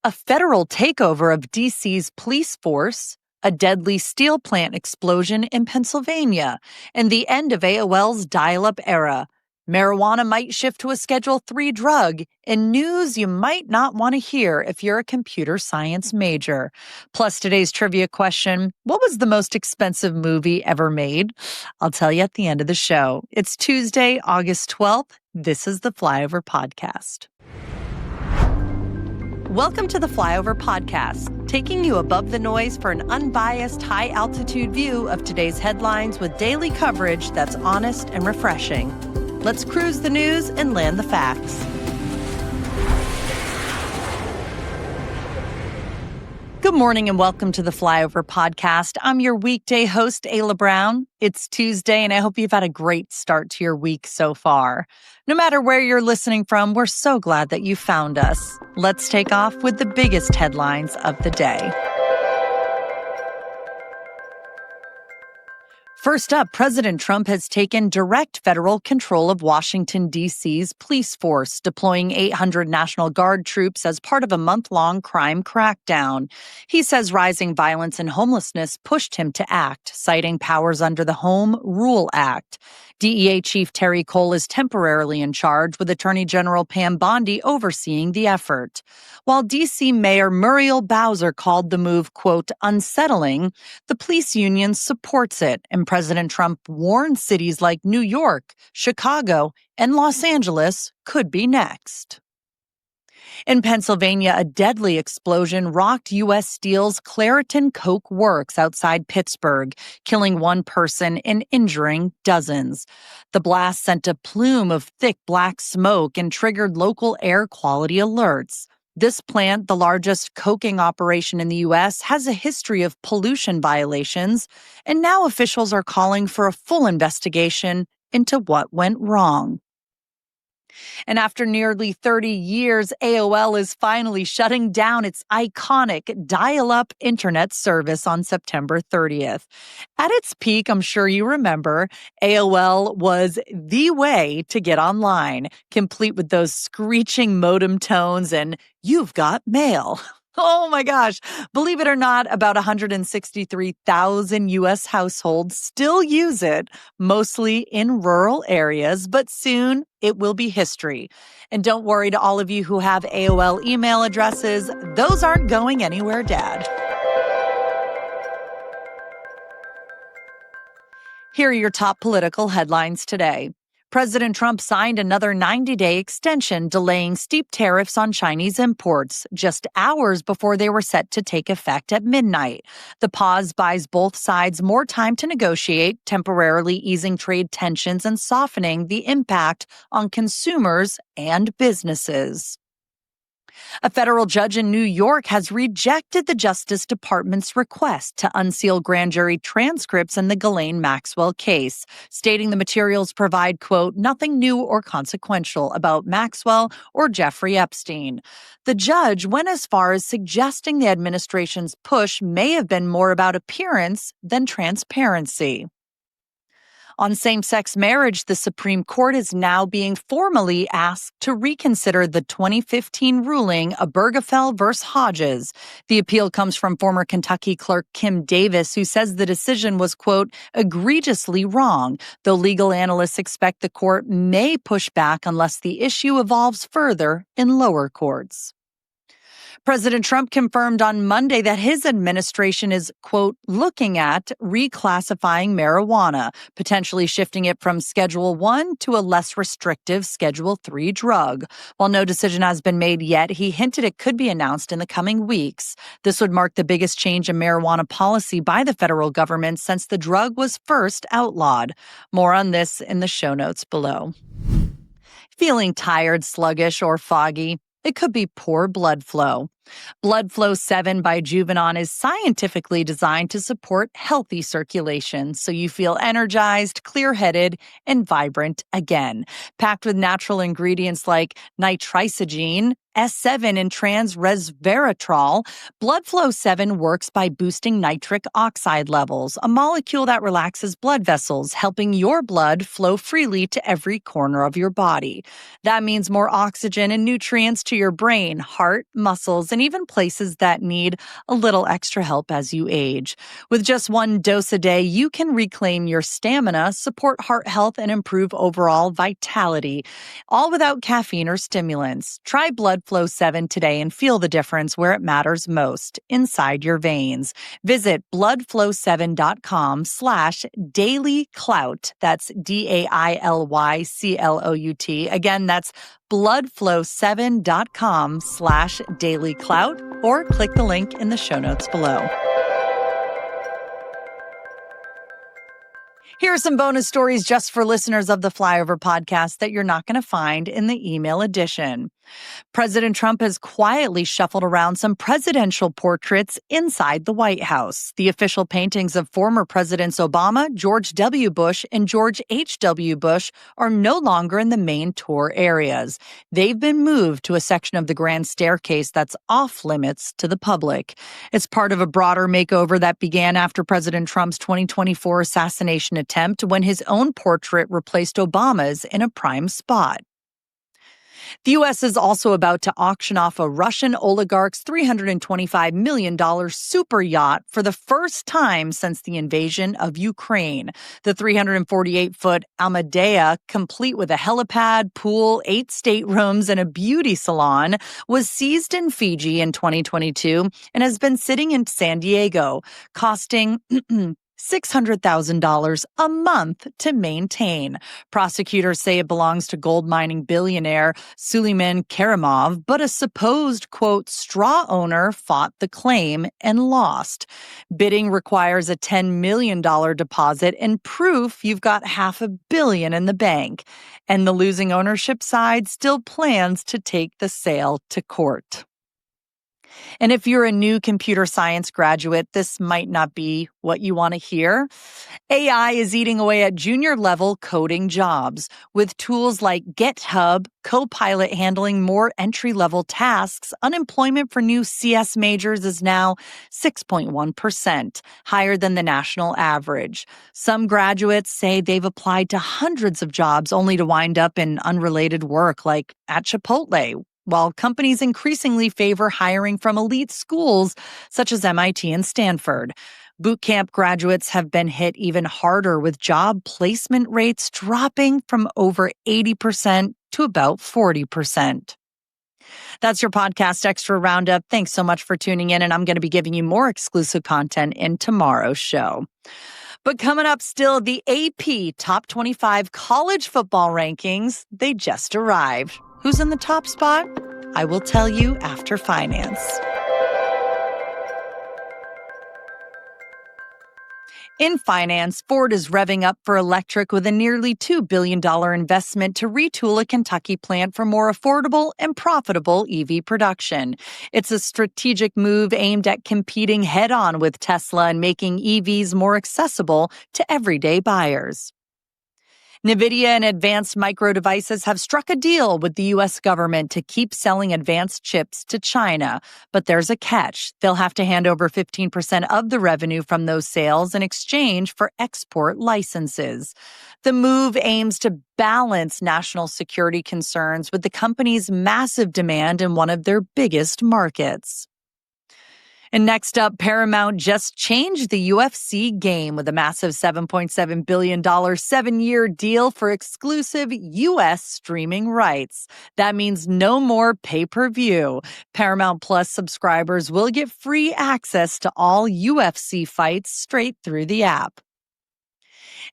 A federal takeover of D.C.'s police force, a deadly steel plant explosion in Pennsylvania, and the end of AOL's dial-up era. Marijuana might shift to a Schedule III drug, and news you might not want to hear if you're a computer science major. Plus, today's trivia question, what was the most expensive movie ever made? I'll tell you at the end of the show. It's Tuesday, August 12th. This is the Flyover Podcast. Welcome to the Flyover Podcast, taking you above the noise for an unbiased, high-altitude view of today's headlines with daily coverage that's honest and refreshing. Let's cruise the news and land the facts. Good morning and welcome to the Flyover Podcast. I'm your weekday host, Ayla Brown. It's Tuesday and I hope you've had a great start to your week so far. No matter where you're listening from, we're so glad that you found us. Let's take off with the biggest headlines of the day. First up, President Trump has taken direct federal control of Washington, D.C.'s police force, deploying 800 National Guard troops as part of a month-long crime crackdown. He says rising violence and homelessness pushed him to act, citing powers under the Home Rule Act. DEA Chief Terry Cole is temporarily in charge, with Attorney General Pam Bondi overseeing the effort. While D.C. Mayor Muriel Bowser called the move, quote, unsettling, the police union supports it, and President Trump warned cities like New York, Chicago, and Los Angeles could be next. In Pennsylvania, a deadly explosion rocked U.S. Steel's Clairton Coke Works outside Pittsburgh, killing one person and injuring dozens. The blast sent a plume of thick black smoke and triggered local air quality alerts. This plant, the largest coking operation in the U.S., has a history of pollution violations, and now officials are calling for a full investigation into what went wrong. And after nearly 30 years, AOL is finally shutting down its iconic dial-up internet service on September 30th. At its peak, I'm sure you remember, AOL was the way to get online, complete with those screeching modem tones and "You've got mail." Oh my gosh. Believe it or not, about 163,000 U.S. households still use it, mostly in rural areas, but soon it will be history. And don't worry, to all of you who have AOL email addresses, those aren't going anywhere, Dad. Here are your top political headlines today. President Trump signed another 90-day extension delaying steep tariffs on Chinese imports just hours before they were set to take effect at midnight. The pause buys both sides more time to negotiate, temporarily easing trade tensions and softening the impact on consumers and businesses. A federal judge in New York has rejected the Justice Department's request to unseal grand jury transcripts in the Ghislaine Maxwell case, stating the materials provide, quote, nothing new or consequential about Maxwell or Jeffrey Epstein. The judge went as far as suggesting the administration's push may have been more about appearance than transparency. On same-sex marriage, the Supreme Court is now being formally asked to reconsider the 2015 ruling Obergefell v. Hodges. The appeal comes from former Kentucky clerk Kim Davis, who says the decision was, quote, egregiously wrong, though legal analysts expect the court may push back unless the issue evolves further in lower courts. President Trump confirmed on Monday that his administration is, quote, looking at reclassifying marijuana, potentially shifting it from Schedule I to a less restrictive Schedule III drug. While no decision has been made yet, he hinted it could be announced in the coming weeks. This would mark the biggest change in marijuana policy by the federal government since the drug was first outlawed. More on this in the show notes below. Feeling tired, sluggish, or foggy? It could be poor blood flow. Blood Flow 7 by Juvenon is scientifically designed to support healthy circulation, so you feel energized, clear-headed, and vibrant again. Packed with natural ingredients like nitricogene, S7, and trans-resveratrol, Blood Flow 7 works by boosting nitric oxide levels, a molecule that relaxes blood vessels, helping your blood flow freely to every corner of your body. That means more oxygen and nutrients to your brain, heart, muscles, and and even places that need a little extra help as you age. With just one dose a day, you can reclaim your stamina, support heart health, and improve overall vitality, all without caffeine or stimulants. Try Blood Flow 7 today and feel the difference where it matters most, inside your veins. Visit bloodflow7.com/dailyclout. That's DAILYCLOUT. Again, that's bloodflow7.com/dailyclout, or click the link in the show notes below. Here are some bonus stories just for listeners of the Flyover podcast that you're not going to find in the email edition. President Trump has quietly shuffled around some presidential portraits inside the White House. The official paintings of former Presidents Obama, George W. Bush, and George H.W. Bush are no longer in the main tour areas. They've been moved to a section of the grand staircase that's off limits to the public. It's part of a broader makeover that began after President Trump's 2024 assassination attempt, when his own portrait replaced Obama's in a prime spot. The U.S. is also about to auction off a Russian oligarch's $325 million super yacht for the first time since the invasion of Ukraine. The 348-foot Amadea, complete with a helipad, pool, 8 staterooms, and a beauty salon, was seized in Fiji in 2022 and has been sitting in San Diego, costing $600,000 a month to maintain. Prosecutors say it belongs to gold mining billionaire Suleiman Karimov, but a supposed, quote, straw owner fought the claim and lost. Bidding requires a $10 million deposit and proof you've got $500 million in the bank. And the losing ownership side still plans to take the sale to court. And if you're a new computer science graduate, this might not be what you want to hear. AI is eating away at junior-level coding jobs. With tools like GitHub, Copilot handling more entry-level tasks, unemployment for new CS majors is now 6.1%, higher than the national average. Some graduates say they've applied to hundreds of jobs only to wind up in unrelated work, like at Chipotle, while companies increasingly favor hiring from elite schools such as MIT and Stanford. Boot camp graduates have been hit even harder, with job placement rates dropping from over 80% to about 40%. That's your podcast extra roundup. Thanks so much for tuning in, and I'm going to be giving you more exclusive content in tomorrow's show. But coming up still, the AP Top 25 College Football Rankings. They just arrived. Who's in the top spot? I will tell you after finance. In finance, Ford is revving up for electric with a nearly $2 billion investment to retool a Kentucky plant for more affordable and profitable EV production. It's a strategic move aimed at competing head-on with Tesla and making EVs more accessible to everyday buyers. NVIDIA and Advanced Micro Devices have struck a deal with the U.S. government to keep selling advanced chips to China. But there's a catch. They'll have to hand over 15% of the revenue from those sales in exchange for export licenses. The move aims to balance national security concerns with the company's massive demand in one of their biggest markets. And next up, Paramount just changed the UFC game with a massive $7.7 billion 7-year deal for exclusive U.S. streaming rights. That means no more pay-per-view. Paramount Plus subscribers will get free access to all UFC fights straight through the app.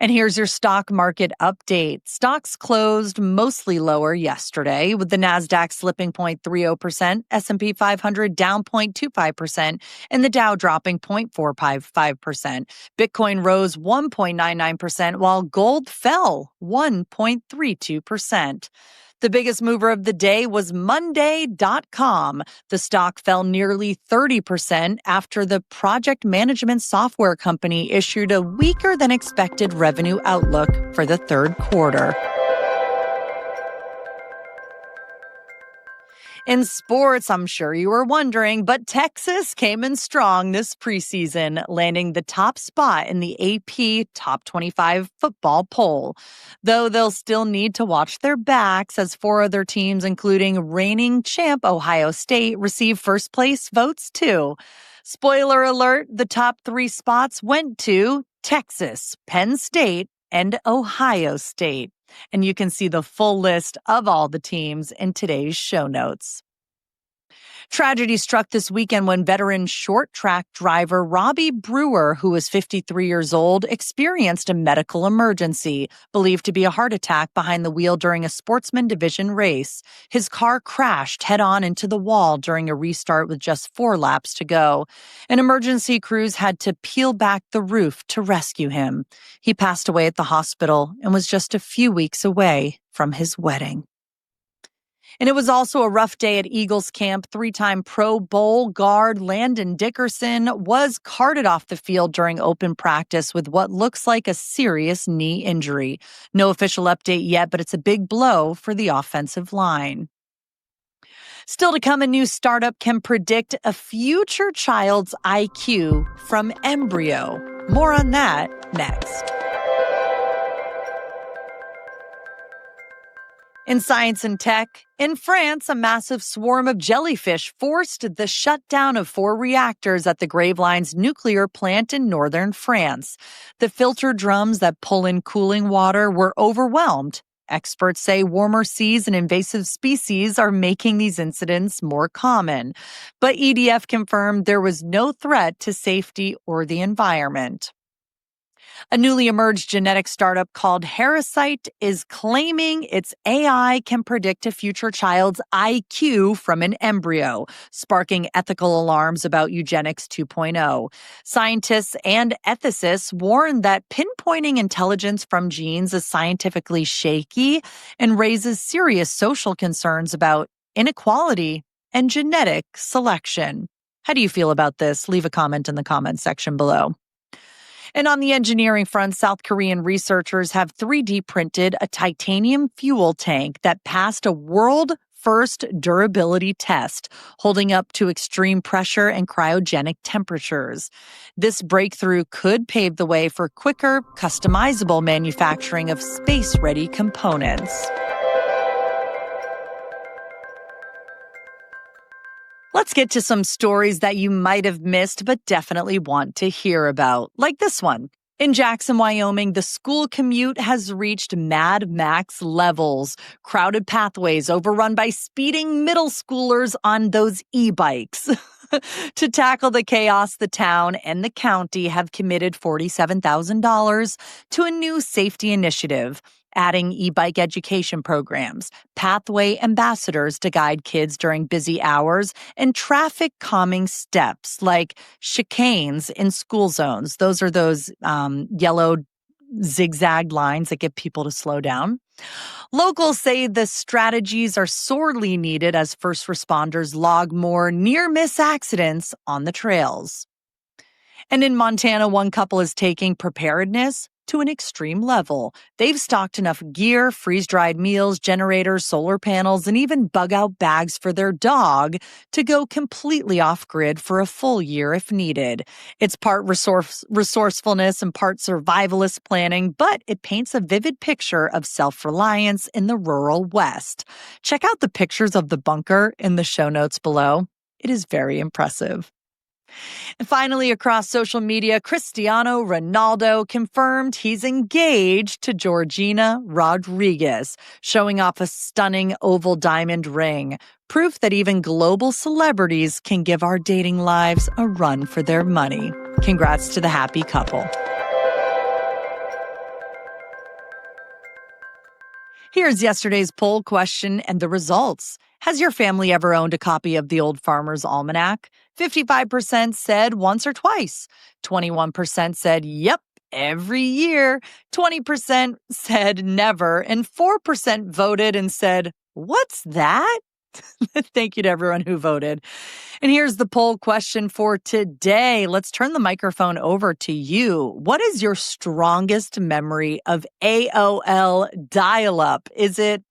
And here's your stock market update. Stocks closed mostly lower yesterday, with the Nasdaq slipping 0.30%, S&P 500 down 0.25%, and the Dow dropping 0.455%. Bitcoin rose 1.99%, while gold fell 1.32%. The biggest mover of the day was Monday.com. The stock fell nearly 30% after the project management software company issued a weaker than expected revenue outlook for the third quarter. In sports, I'm sure you were wondering, but Texas came in strong this preseason, landing the top spot in the AP Top 25 football poll. Though they'll still need to watch their backs as four other teams, including reigning champ Ohio State, receive first place votes too. Spoiler alert, the top three spots went to Texas, Penn State, and Ohio State. And you can see the full list of all the teams in today's show notes. Tragedy struck this weekend when veteran short track driver Robbie Brewer, who was 53 years old, experienced a medical emergency, believed to be a heart attack behind the wheel during a sportsman division race. His car crashed head-on into the wall during a restart with just 4 laps to go. An emergency crews had to peel back the roof to rescue him. He passed away at the hospital and was just a few weeks away from his wedding. And it was also a rough day at Eagles camp. 3-time Pro Bowl guard Landon Dickerson was carted off the field during open practice with what looks like a serious knee injury. No official update yet, but it's a big blow for the offensive line. Still to come, a new startup can predict a future child's IQ from embryo. More on that next. In science and tech, in France, a massive swarm of jellyfish forced the shutdown of 4 reactors at the Gravelines nuclear plant in northern France. The filter drums that pull in cooling water were overwhelmed. Experts say warmer seas and invasive species are making these incidents more common. But EDF confirmed there was no threat to safety or the environment. A newly emerged genetic startup called Harasite is claiming its AI can predict a future child's IQ from an embryo, sparking ethical alarms about eugenics 2.0. Scientists and ethicists warn that pinpointing intelligence from genes is scientifically shaky and raises serious social concerns about inequality and genetic selection. How do you feel about this? Leave a comment in the comments section below. And on the engineering front, South Korean researchers have 3D printed a titanium fuel tank that passed a world-first durability test, holding up to extreme pressure and cryogenic temperatures. This breakthrough could pave the way for quicker, customizable manufacturing of space-ready components. Let's get to some stories that you might have missed but definitely want to hear about, like this one. In Jackson, Wyoming, the school commute has reached Mad Max levels. Crowded pathways overrun by speeding middle schoolers on those e-bikes. To tackle the chaos, the town and the county have committed $47,000 to a new safety initiative, adding e-bike education programs, pathway ambassadors to guide kids during busy hours, and traffic calming steps like chicanes in school zones. Those are those yellow zigzag lines that get people to slow down. Locals say the strategies are sorely needed as first responders log more near-miss accidents on the trails. And in Montana, one couple is taking preparedness to an extreme level. They've stocked enough gear, freeze-dried meals, generators, solar panels, and even bug-out bags for their dog to go completely off-grid for a full year if needed. It's part resourcefulness and part survivalist planning, but it paints a vivid picture of self-reliance in the rural West. Check out the pictures of the bunker in the show notes below. It is very impressive. And finally, across social media, Cristiano Ronaldo confirmed he's engaged to Georgina Rodriguez, showing off a stunning oval diamond ring. Proof that even global celebrities can give our dating lives a run for their money. Congrats to the happy couple. Here's yesterday's poll question and the results. Has your family ever owned a copy of the Old Farmer's Almanac? 55% said once or twice. 21% said, yep, every year. 20% said never. And 4% voted and said, what's that? Thank you to everyone who voted. And here's the poll question for today. Let's turn the microphone over to you. What is your strongest memory of AOL dial-up? Is it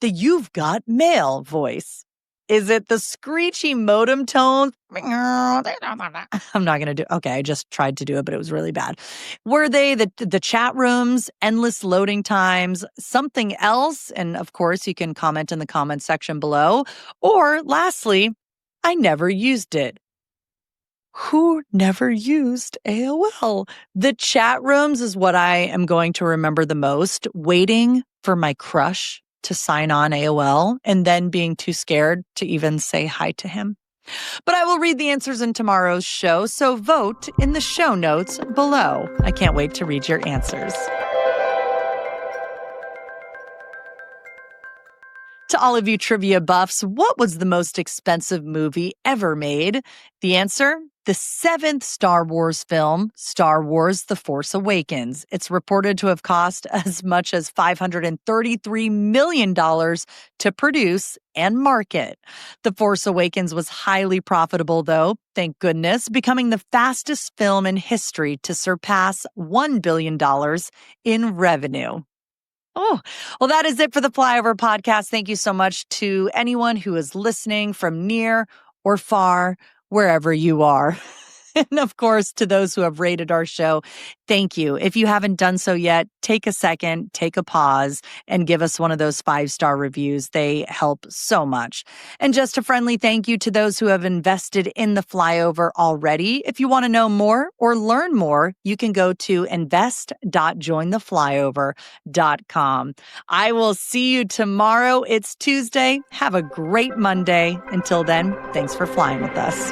the "You've Got Mail" voice? Is it the screechy modem tones? I'm not going to do. Okay, I just tried to do it, but it was really bad. Were they the chat rooms, endless loading times, something else? And of course, you can comment in the comment section below. Or lastly, I never used it. Who never used AOL? The chat rooms is what I am going to remember the most, waiting for my crush to sign on AOL and then being too scared to even say hi to him. But I will read the answers in tomorrow's show, so vote in the show notes below. I can't wait to read your answers. To all of you trivia buffs, what was the most expensive movie ever made? The answer? The 7th Star Wars film, Star Wars The Force Awakens. It's reported to have cost as much as $533 million to produce and market. The Force Awakens was highly profitable, though, thank goodness, becoming the fastest film in history to surpass $1 billion in revenue. Oh, well, that is it for the Flyover podcast. Thank you so much to anyone who is listening from near or far, wherever you are. And of course, to those who have rated our show, thank you. If you haven't done so yet, take a second, take a pause, and give us one of those 5-star reviews. They help so much. And just a friendly thank you to those who have invested in the Flyover already. If you want to know more or learn more, you can go to invest.jointheflyover.com. I will see you tomorrow. It's Tuesday. Have a great Monday. Until then, thanks for flying with us.